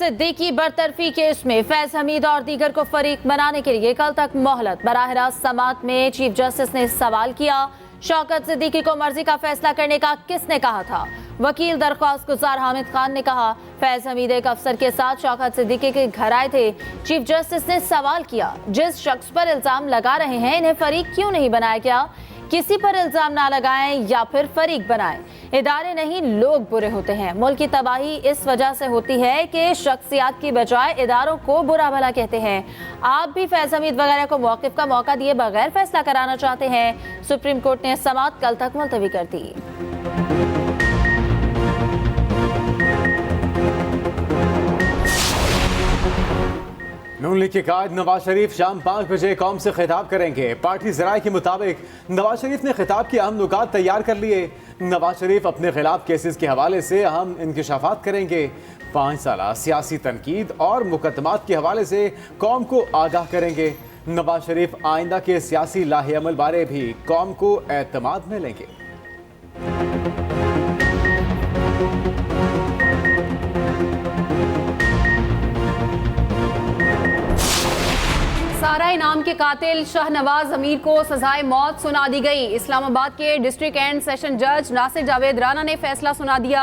Siddiqui बरतरफी case में फैज हमीद और दीगर को फरीक बनाने के लिए कल तक मोहलत। बराह रास्त समाअत में चीफ जस्टिस ने सवाल किया, शौकत सिद्दीकी को मर्जी का फैसला करने का किसने कहा था। वकील दरख्वास्त गुजार हामिद खान ने कहा, फैज हमीद एक अफसर के साथ शौकत सिद्दीकी के घर आए थे। चीफ जस्टिस ने सवाल किया, जिस शख्स पर इल्जाम लगा रहे हैं इन्हें फरीक क्यों नहीं बनाया गया। किसी पर इल्जाम ना लगाएं या फिर फरीक बनाएं। इदारे नहीं, लोग बुरे होते हैं। मुल्क की तबाही इस वजह से होती है कि शख्सियात की बजाय इदारों को बुरा भला कहते हैं। आप भी फैज हमीद वगैरह को मौक़िफ़ का मौका दिए बगैर फैसला कराना चाहते हैं। सुप्रीम कोर्ट ने समाअत कल तक मुलतवी कर दी। नून लीग के कायद नवाज शरीफ शाम 5 बजे कौम से खिताब करेंगे। पार्टी ज़राए के मुताबिक नवाज शरीफ ने खिताब के अहम नुकात तैयार कर लिए। नवाज शरीफ अपने खिलाफ केसेस के हवाले से अहम इंकशाफात करेंगे। 5 साला सियासी तनकीद और मुकदमात के हवाले से कौम को आगाह करेंगे। नवाज शरीफ आइंदा के सियासी लाहे अमल बारे भी कौम को एतमाद में लेंगे। सारा इनाम के कातिल शाहनवाज अमीर को सजाए मौत सुना दी गई। इस्लामाबाद के डिस्ट्रिक्ट एंड सेशन जज नासिर जावेद राना ने फैसला सुना दिया।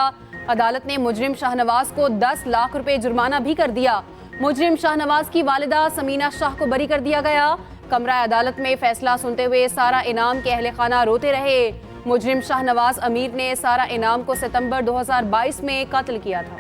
अदालत ने मुजरिम शाहनवाज को 10 लाख रुपए जुर्माना भी कर दिया। मुजरिम शाहनवाज की वालिदा समीना शाह को बरी कर दिया गया। कमरा अदालत में फैसला सुनते हुए सारा इनाम के अहले खाना रोते रहे। मुजरिम शाहनवाज अमीर ने सारा इनाम को सितंबर 2022 में कत्ल किया था।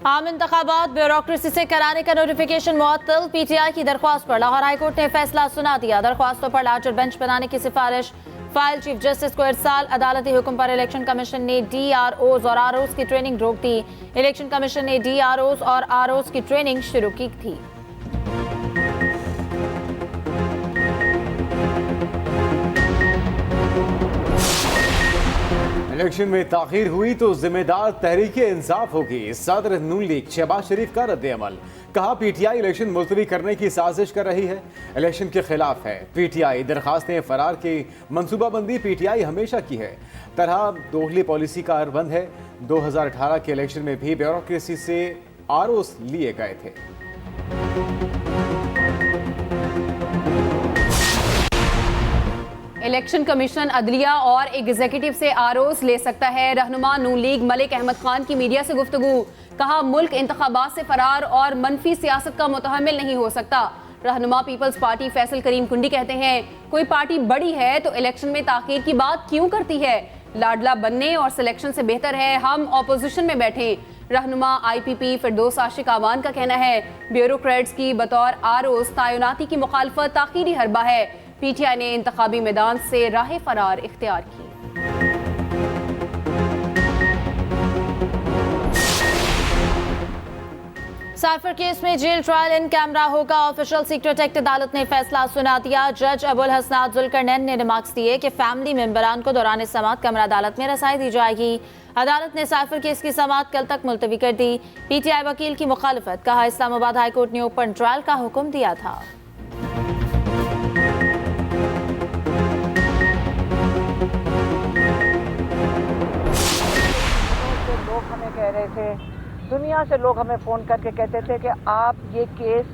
आम इंतखाबात ब्यूरोक्रेसी से कराने का नोटिफिकेशन मुअत्तल। पीटीआई की दरख्वास्त पर लाहौर हाईकोर्ट ने फैसला सुना दिया। दरख्वास्तों पर लार्जर बेंच बनाने की सिफारिश फाइल चीफ जस्टिस को इरसाल। अदालती हुक्म पर इलेक्शन कमीशन ने DROs और ROs की ट्रेनिंग रोक दी। इलेक्शन कमीशन ने DROs और ROs की ट्रेनिंग शुरू की थी। इलेक्शन में ताखीर हुई तो जिम्मेदार तहरीके इंसाफ होगी। सदर नून लीग शहबाज शरीफ का रद्द अमल, कहा पीटीआई इलेक्शन मुलतवी करने की साजिश कर रही है, इलेक्शन के खिलाफ है। पीटीआई दरखास्तें फरार की मनसूबाबंदी पीटीआई हमेशा की है। तरह दोहली पॉलिसी का अरबंद है। 2018 के इलेक्शन में भी ब्यूरोक्रेसी से ROs लिए गए थे। इलेक्शन कमीशन अदलिया और एग्जीक्यूटिव से ROs ले सकता है। रहनुमा नून लीग मलिक अहमद खान की मीडिया से गुफ्तगू, कहा मुल्क इंतखाबात से फरार और मनफी सियासत का मुतहम्मिल नहीं हो सकता। रहनुमा पीपल्स पार्टी फैसल करीम कुंडी कहते हैं, कोई पार्टी बड़ी है तो इलेक्शन में ताखीर की बात क्यों करती है। लाडला बनने और सिलेक्शन से बेहतर है हम ऑपोजिशन में बैठें। रहनुमा IPP फिरदौस आशिक आवान का कहना है, ब्यूरोक्रेट्स की बतौर ROs तैनाती की मुखालफत ताखीरी हरबा है। पीटीआई ने इंतखाबी मैदान से राह फरार इख्तियार की। साइफर केस में जेल ट्रायल इन कैमरा होगा। ऑफिशियल सीक्रेट एक्ट अदालत ने फैसला सुना दिया। जज अबुल हसनात जुल्करनैन ने रिमार्क्स दिए कि फैमिली मेंबरान को दौरान समाअत कमरा अदालत में रसाई दी जाएगी। अदालत ने साइफर केस की समाअत कल तक मुलतवी कर दी। पीटीआई वकील की मुखालफत, कहा इस्लामाबाद हाईकोर्ट ने ओपन ट्रायल का हुक्म दिया था। लोग हमें कह रहे थे, दुनिया से लोग हमें फ़ोन करके कहते थे कि आप ये केस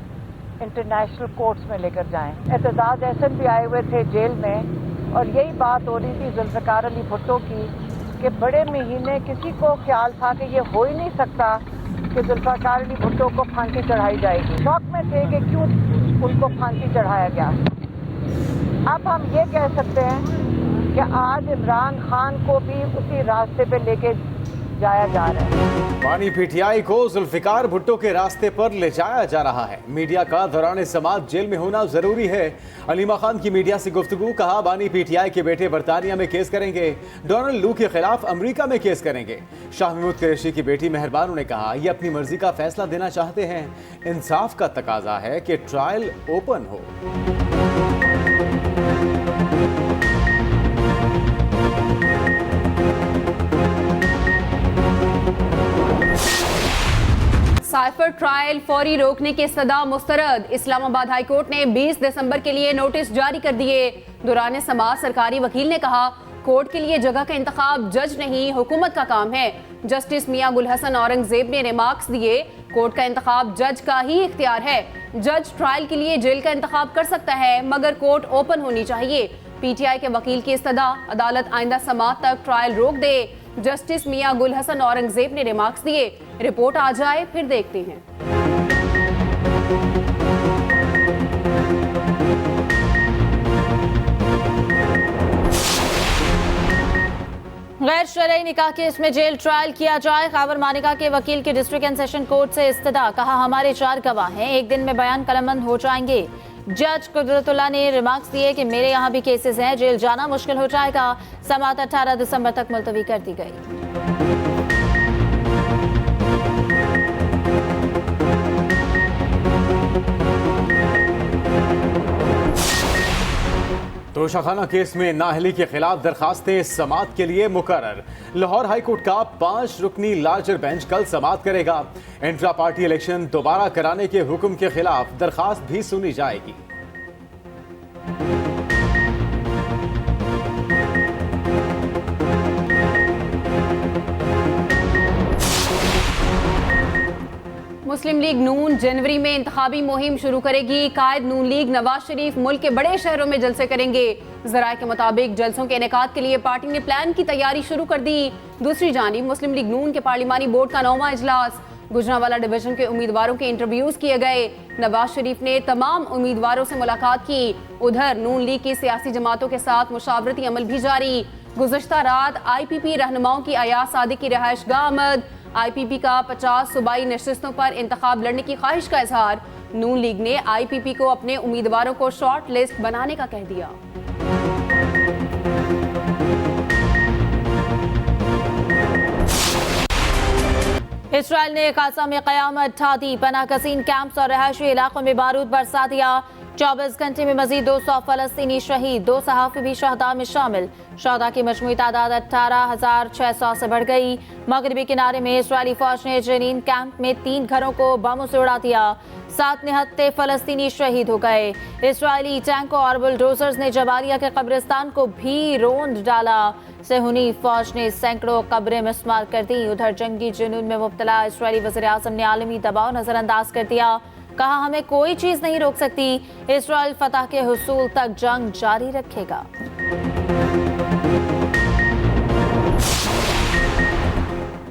इंटरनेशनल कोर्ट्स में लेकर जाएं। एतजाज एहसन भी आए हुए थे जेल में और यही बात हो रही थी जुल्फ़िकार अली भुट्टो की कि बड़े महीने किसी को ख्याल था कि ये हो ही नहीं सकता कि जुल्फ़िकार अली भुट्टो को फांसी चढ़ाई जाएगी। शौक में थे कि क्यों उनको फांसी चढ़ाया गया। अब हम ये कह सकते हैं कि आज इमरान खान को भी उसी रास्ते पे लेके जाया जा रहा है। बानी पीटीआई को जुल्फिकार भुट्टो के रास्ते पर ले जाया जा रहा है। मीडिया का दौरान समाअत जेल में होना जरूरी है। अलीमा खान की मीडिया से गुफ्तगू, कहा बानी पीटीआई के बेटे बरतानिया में केस करेंगे, डोनाल्ड लू के खिलाफ अमेरिका में केस करेंगे। शाह महमूद कुरैशी की बेटी मेहरबानों ने कहा, ये अपनी मर्जी का फैसला देना चाहते हैं। इंसाफ का तकाजा है कि ट्रायल ओपन हो। साइफर पर ट्रायल फौरी रोकने की सदा मुस्तरद। इस्लामाबाद हाई कोर्ट ने 20 दिसंबर के लिए नोटिस जारी कर दिए। दौरान समाअत सरकारी वकील ने कहा, कोर्ट के लिए जगह का इंतखाब जज नहीं हुकूमत का काम है। जस्टिस मियां गुल हसन औरंगजेब ने रिमार्क्स दिए, कोर्ट का इंतखाब जज का ही इख्तियार है। जज ट्रायल के लिए जेल का इंतखाब कर सकता है, मगर कोर्ट ओपन होनी चाहिए। पीटीआई के वकील की इस्तदा, अदालत आइंदा समाअत तक ट्रायल रोक दे। जस्टिस मियां गुल हसन औरंगजेब ने रिमार्क्स दिए, रिपोर्ट आ जाए फिर देखते हैं। गैर शरई निकाह केस में जेल ट्रायल किया जाए। खैबर मानिका के वकील की डिस्ट्रिक्ट एंड सेशन कोर्ट से इस्तदा, कहा हमारे 4 गवाह हैं, एक दिन में बयान कलमबंद हो जाएंगे। जज कुदरतुल्लाह ने रिमार्क्स दिए कि मेरे यहाँ भी केसेस हैं, जेल जाना मुश्किल हो जाएगा। समाअत 18 दिसंबर तक मुलतवी कर दी गई। तोशाखाना केस में नाअहली के खिलाफ दरखास्तें समाअत के लिए मुकर्रर। लाहौर हाई कोर्ट का 5 रुकनी लार्जर बेंच कल समाअत करेगा। इंट्रा पार्टी इलेक्शन दोबारा कराने के हुक्म के खिलाफ दरखास्त भी सुनी जाएगी। मुस्लिम लीग नून जनवरी में इंतखाबी मुहिम शुरू करेगी। कायद नून लीग नवाज शरीफ मुल्क के बड़े शहरों में जलसे करेंगे। जराये के मुताबिक जलसों के इनेकाद के लिए पार्टी ने प्लान की तैयारी शुरू कर दी। दूसरी जानिब मुस्लिम लीग नून के पार्लिमानी बोर्ड का 9वां इजलास, गुजरांवाला डिवीजन के उम्मीदवारों के इंटरव्यूज किए गए। नवाज शरीफ ने तमाम उम्मीदवारों से मुलाकात की। उधर नून लीग की सियासी जमातों के साथ मुशावरती अमल भी जारी। गुज़श्ता रात IPP रहनुमाओं की अयाज सादिक की रिहाइशगाह आमद। IPP का 50 सूबाई नशिस्तों पर इंतखाब लड़ने की ख्वाहिश का इजहार। नून लीग ने IPP को अपने उम्मीदवारों को शॉर्ट लिस्ट बनाने का कह दिया। इसराइल ने गाजा में क़यामत ढा दी। पनाह गज़ीन कैंप्स और रहायशी इलाकों में बारूद बरसा दिया। 24 घंटे में मजीद 200 फलस्तीनी शहीद, 2 सहाफ़ी भी शहदा में शामिल। शहदा की मजमूई तादाद 18,600 से बढ़ गई। मगरबी किनारे में इसराइली फौज ने जेनीन कैंप में 3 घरों को बमों से उड़ा दिया। 7 निहत्ते फलस्तीनी शहीद हो गए। इसराइली टैंकों और बुलडोजर्स ने जबालिया के कब्रिस्तान को भी रोंद डाला। सेहूनी फौज ने सैकड़ों कब्रें मिस्मार कर दी। उधर जंगी जुनून में मुब्तला इसराइली वज़ीर आज़म ने आलमी दबाव नजरअंदाज कर दिया। कहा, हमें कोई चीज नहीं रोक सकती। इसराइल फतह के हुसूल तक जंग जारी रखेगा।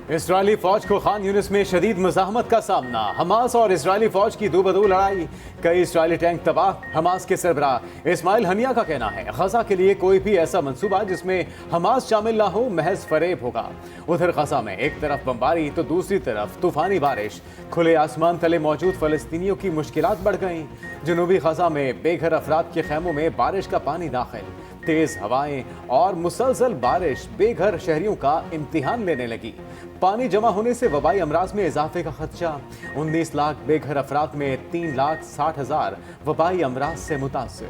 इसराइली फौज को खान यूनिस में शदीद मुज़ाहमत का सामना। हमास और इसराइली फौज की दो बदो लड़ाई, कई इसराइली टैंक तबाह। हमास के सरबराह इस्माइल हनिया का कहना है, गजा के लिए कोई भी ऐसा मंसूबा जिसमें हमास शामिल ना हो महज फरेब होगा। उधर गजा में एक तरफ बमबारी तो दूसरी तरफ तूफानी बारिश। खुले आसमान तले मौजूद फलस्तीनियों की मुश्किलात बढ़ गईं। जनूबी गजा में बेघर अफराद के खैमों में बारिश का पानी दाखिल। तेज हवाएं और मुसलसल बारिश बेघर शहरियों का इम्तिहान लेने लगी। पानी जमा होने से वबाई अमराज में इजाफे का खदशा। 19 लाख बेघर अफराद में 3,60,000 वबाई अमराज से मुतासिर।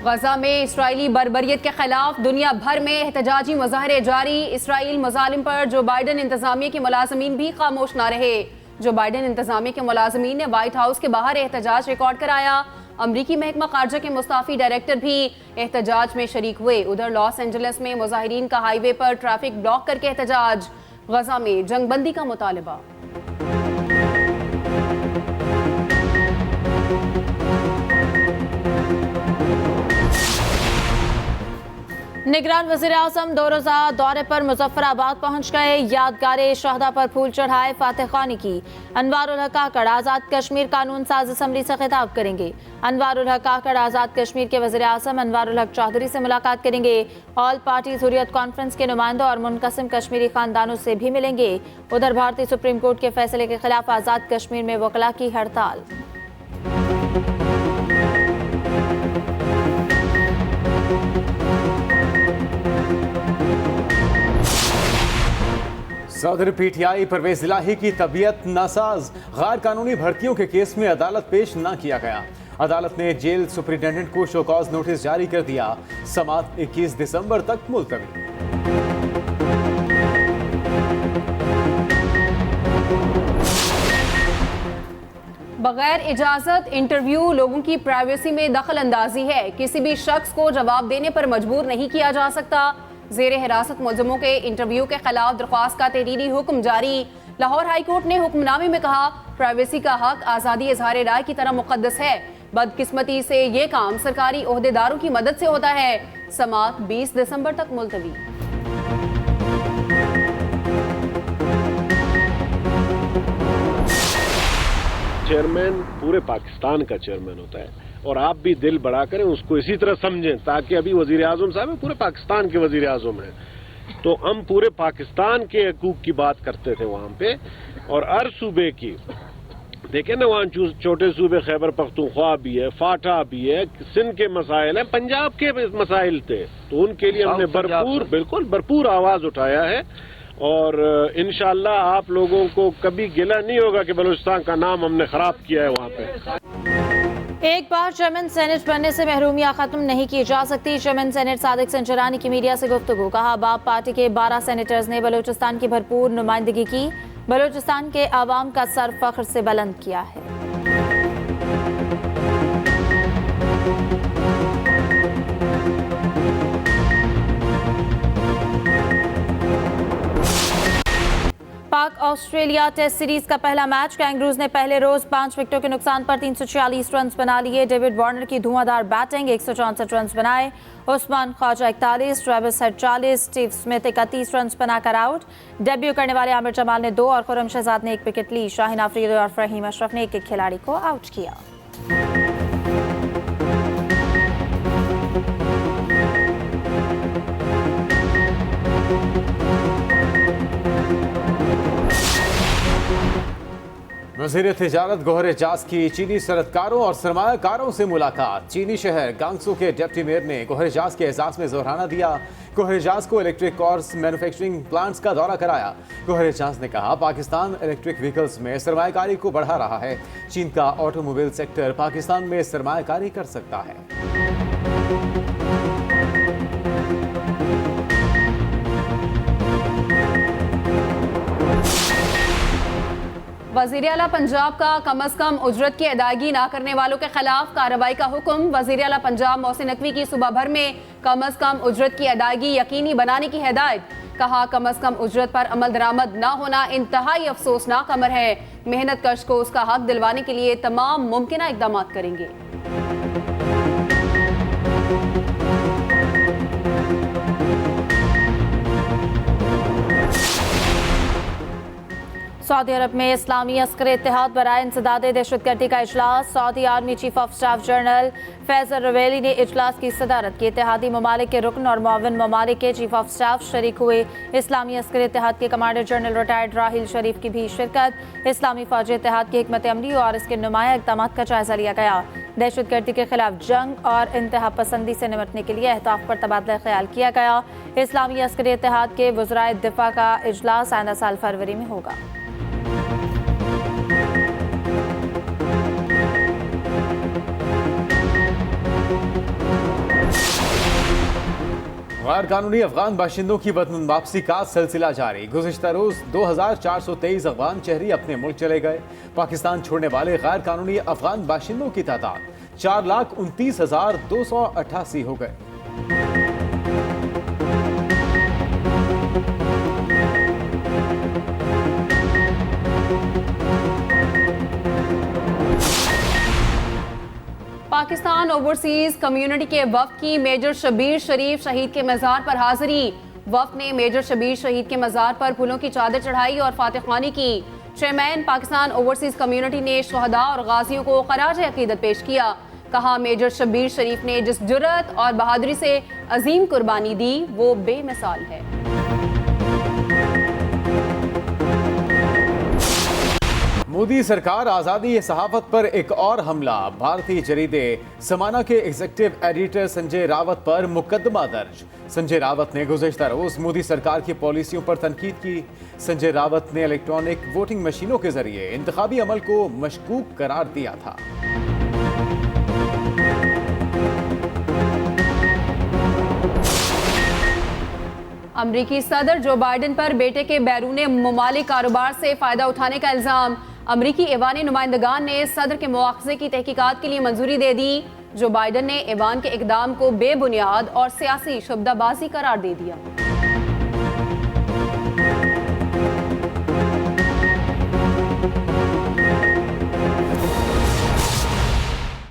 गजा में इसराइली बर्बरियत के खिलाफ दुनिया भर में एहतजाजी मुजाहरे जारी। इसराइल मुजालिम पर जो बाइडन इंतजामिया के मुलाजमीन भी खामोश ना रहे। जो बाइडन इंतजामिया के मुलाजमीन ने व्हाइट हाउस के बाहर एहतजाज रिकॉर्ड कराया। अमरीकी महकमा खारजा के मुस्ताफी डायरेक्टर भी एहतजाज में शरीक हुए। उधर लॉस एंजलिस में मुजाहिरीन का हाईवे पर ट्रैफिक ब्लॉक करके एहतजाज। गजा में जंगबंदी का मुतालबा। निगरान वज़ीर आज़म 2 रोज़ा दौरे पर मुजफ्फराबाद पहुंच गए। यादगारे शहदा पर फूल चढ़ाए, फातह खानी की। अनवारुल हक काकड़ आज़ाद कश्मीर कानून साज असम्बली से खिताब करेंगे। अनवारुल हक काकड़ आज़ाद कश्मीर के वज़ीर आज़म अनवारुल हक चौधरी से मुलाकात करेंगे। ऑल पार्टी हुर्रियत कॉन्फ्रेंस के नुमाइंदों और मुनकसिम कश्मीरी खानदानों से भी मिलेंगे। उधर भारतीय सुप्रीम कोर्ट के फैसले के खिलाफ आज़ाद कश्मीर में वकला की हड़ताल। सदर PTI परवेज इलाही की तबीयत नासाज। गैर कानूनी भर्तियों के केस में अदालत पेश न किया गया। अदालत ने जेल सुपरिटेंडेंट को शोकॉज नोटिस जारी कर दिया। समाअत 21 दिसंबर तक मुलतवी। बगैर इजाजत इंटरव्यू लोगों की प्राइवेसी में दखल अंदाजी है। किसी भी शख्स को जवाब देने पर मजबूर नहीं किया जा सकता। जेर हिरासत मुलजमों के इंटरव्यू के खिलाफ दरख्वास्त का तहरीरी हुक्म जारी। लाहौर हाई कोर्ट ने हुक्मनामे में कहा, प्राइवेसी का हक आज़ादी इजहार राय की तरह मुकद्दस है। बदकिस्मती से ये काम सरकारी ओहदेदारों की मदद से होता है। समाअत 20 दिसंबर तक मुलतवी। चेयरमैन पूरे पाकिस्तान का चेयरमैन होता है और आप भी दिल बड़ा करें, उसको इसी तरह समझें, ताकि अभी वजीर आजम साहब है, पूरे पाकिस्तान के वजीर आजम हैं, तो हम पूरे पाकिस्तान के हकूक की बात करते थे वहां पे। और हर सूबे की देखें ना, वहाँ छोटे सूबे खैबर पख्तूनख्वा भी है, फाटा भी है, सिंध के मसाइल है, पंजाब के मसाइल थे, तो उनके लिए हमने भरपूर आवाज उठाया है। और इंशाअल्लाह आप लोगों को कभी गिला नहीं होगा कि बलूचिस्तान का नाम हमने खराब किया है वहाँ पे। एक बार चेयरमैन सेनेट बनने से महरूमियां खत्म नहीं की जा सकती। चेयरमैन सेनेट सादिक संजरानी की मीडिया से गुफ्तगू। कहा, बाप पार्टी के 12 सेनेटर्स ने बलूचिस्तान की भरपूर नुमाइंदगी की, बलूचिस्तान के आवाम का सर फख्र से बुलंद किया है। पाक ऑस्ट्रेलिया टेस्ट सीरीज का पहला मैच। कैंगरूज ने पहले रोज 5 विकेटों के नुकसान पर 346 रन बना लिए। डेविड वार्नर की धुआंधार बैटिंग, 164 रन बनाए। Usman Khawaja 41, Travis Head 40, Steve Smith 31 run बनाकर आउट। डेब्यू करने वाले आमिर जमाल ने 2 और खुर्रम शहजाद ने 1 विकेट ली। शाहीन आफरीदी और फहीम अशरफ ने एक खिलाड़ी को आउट किया। वज़ीर तिजारत गोहर एजाज की चीनी सनअतकारों और सरमायाकारों से मुलाकात। चीनी शहर गांगसू के डिप्टी मेयर ने गोहर एजाज के एजाज में जोराना दिया। गोहर एजाज को इलेक्ट्रिक कार्स मैन्युफैक्चरिंग प्लांट्स का दौरा कराया। गोहर एजाज ने कहा, पाकिस्तान इलेक्ट्रिक व्हीकल्स में सरमायाकारी को बढ़ा रहा है। चीन का ऑटोमोबाइल सेक्टर पाकिस्तान में सरमायाकारी कर सकता है। वज़ीर आला पंजाब का कम अज कम उजरत की अदायगी ना करने वालों के खिलाफ कार्रवाई का हुक्म। वज़ीर आला पंजाब मोहसिन नकवी की सुबह भर में कम अज कम उजरत की अदायगी यकीनी बनाने की हिदायत। कहा, कम अज कम उजरत पर अमल दरामद ना होना इंतहाई अफसोसनाक अमर है। मेहनत कश को उसका हक दिलवाने के लिए तमाम मुमकिन इकदाम करेंगे। सऊदी अरब में इस्लामी अस्कर इत्तेहाद बराए इंसदाद दहशतगर्दी का इजलास। Saudi army chief of staff general Faisal Ruwaili ने इजलास की सदारत की। इत्तेहादी ममालिक के रुकन और मुआविन ममालिक के चीफ ऑफ स्टाफ शरीक हुए। इस्लामी अस्कर इत्तेहाद के कमांडर जनरल रिटायर्ड राहिल शरीफ की भी शिरकत। इस्लामी फौज इत्तेहाद की हिकमत अमली और इसके नुमाया इक़दाम का जायजा लिया गया। दहशतगर्दी के खिलाफ जंग और इंतहा पसंदी से निपटने के लिए अहदाफ पर तबादला ख्याल किया गया। इस्लामी अस्कर इत्तेहाद के वज़राए दिफा का इजलास आइंदा साल फरवरी में होगा। गैर कानूनी अफगान बाशिंदों की वतन वापसी का सिलसिला जारी। गुज़िश्ता रोज 2423 अफगान शहरी अपने मुल्क चले गए। पाकिस्तान छोड़ने वाले गैर कानूनी अफगान बाशिंदों की तादाद 4,29,288 हो गए। पाकिस्तान ओवरसीज कम्युनिटी के वफ्द की मेजर शबीर शरीफ शहीद के मज़ार पर हाजिरी। वफ्द ने मेजर शबीर शहीद के मज़ार पर फूलों की चादर चढ़ाई और फातिहानी की। चेयरमैन पाकिस्तान ओवरसीज कम्युनिटी ने शहदा और गाजियों को खराज अकीदत पेश किया। कहा, मेजर शबीर शरीफ ने जिस जुर्रत और बहादुरी से अजीम कुर्बानी दी वो बेमिसाल है। मोदी सरकार आज़ादी सहाफत पर एक और हमला। भारतीय जरीदे समाना के एग्जीक्यूटिव एडिटर संजय रावत पर मुकदमा दर्ज। संजय रावत ने गुज़िश्ता रोज मोदी सरकार की पॉलिसियों पर तनकीद की। संजय रावत ने इलेक्ट्रॉनिक वोटिंग मशीनों के जरिए इंतखाबी अमल को मशकूक करार दिया था। अमरीकी सदर जो बाइडेन पर बेटे के बैरून मुमालिक कारोबार से फायदा उठाने का इल्जाम। अमरीकी ऐवान नुमाइंदगान ने सदर के मुआखजे की तहकीकात के लिए मंजूरी दे दी। जो बाइडेन ने ऐवान के इकदाम को बेबुनियाद और सियासी शुबदाबाजी करार दे दिया।